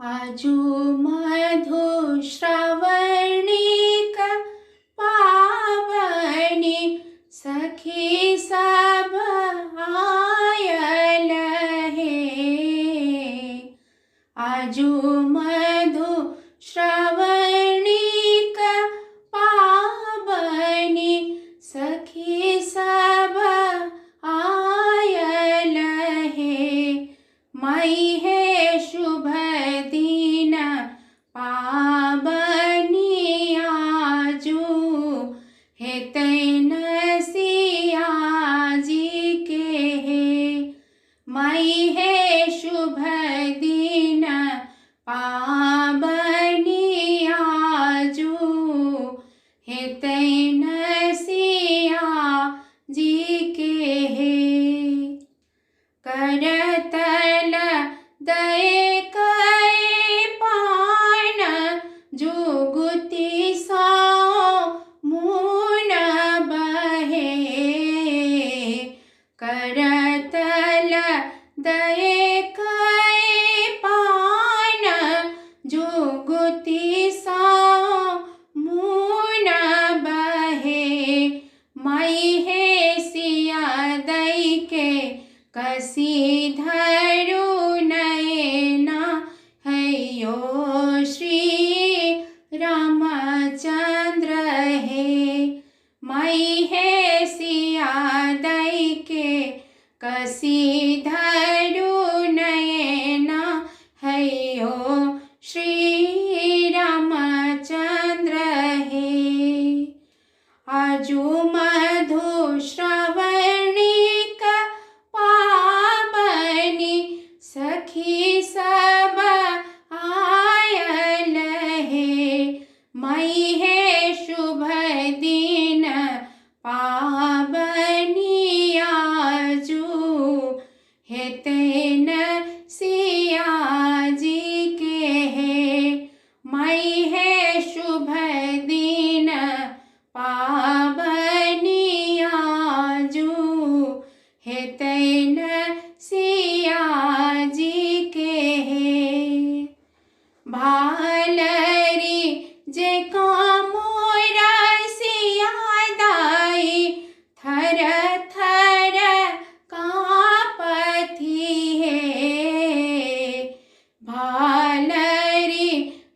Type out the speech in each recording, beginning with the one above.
आजू मधु श्रावणिक पावनी सखी सब आयल हे। आजू मधु श्रावणिक पावनी सखी सब आयल हे। मई है शुभ दिन पावनी आजू हे तैन सिया जी के हे। मई है शुभ दिन पावनी आजू हे तैन सिया जी के हे। करतल दये कए पान जुगुती सो मून बहे। करतल दये कए पान जुगुती सो मून बहे। मई है सिया दई के कसी धरु नयना हैयो श्री रामचंद्र हे। मई है सिया दई के कसी धरु नयना हैयो श्री रामचंद्र हे। आजू मधु श्रावणिक पावनी सखी सब आयल हे। मई है शुभ दिन पावनी आजू हे तैन सिया जी के हे। मई है शुभ दिन पावनी आजू हे तैन सिया जी के हे। भालरी जे मोरा सिया दाई थर थर कांपथी हे। भालरी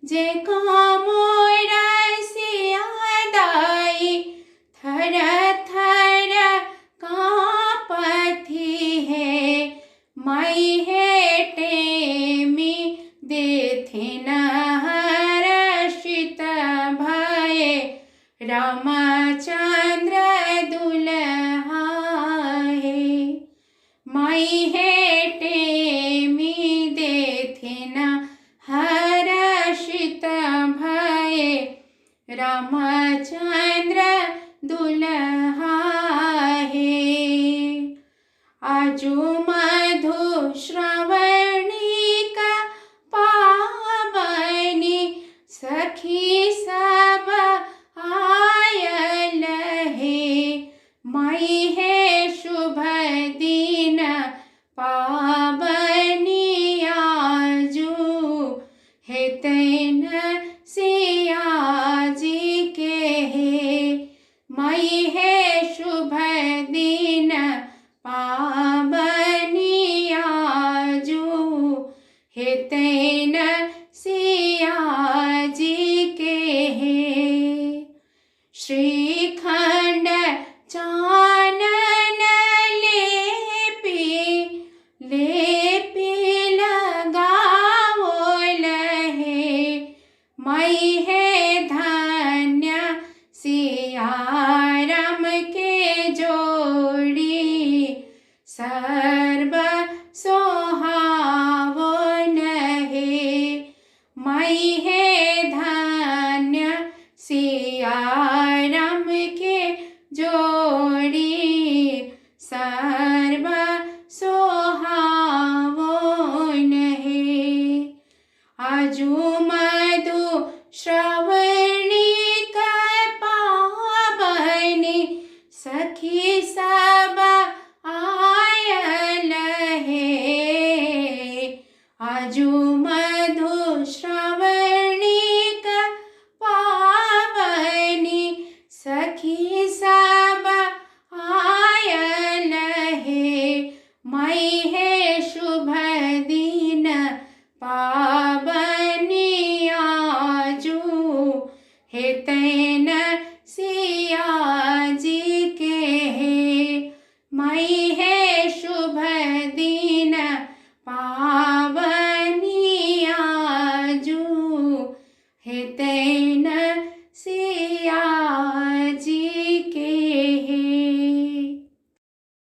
जे मोरा सिया दाई थर थर कांपथी हे। मई है टेमी देथिन हर्षित भये रामचंद्र दुल्हा हे। मई है टेमी देथिन हर्षित भये रामचंद्र दुल्हा हे। आजू मधु श्रावणिक पावनी सखी सब आयल हे। मई है शुभ दिन पावनी आजू हे तैन सिया जी के हे। मई है शुभ दिन पावनी आजू हे तैन सिया जी के हे। श्रीखंड चानन लेपी लगावोल हे। मई है धन्य सिया राम के जोड़ी सर्व सोहावन हे। मई है धन्य सिया राम के जोड़ी सर्व सोहावन हे। आजू मधु श्रावणिक पावनी सखी सब आयल हे। आजू मधु हे तैन से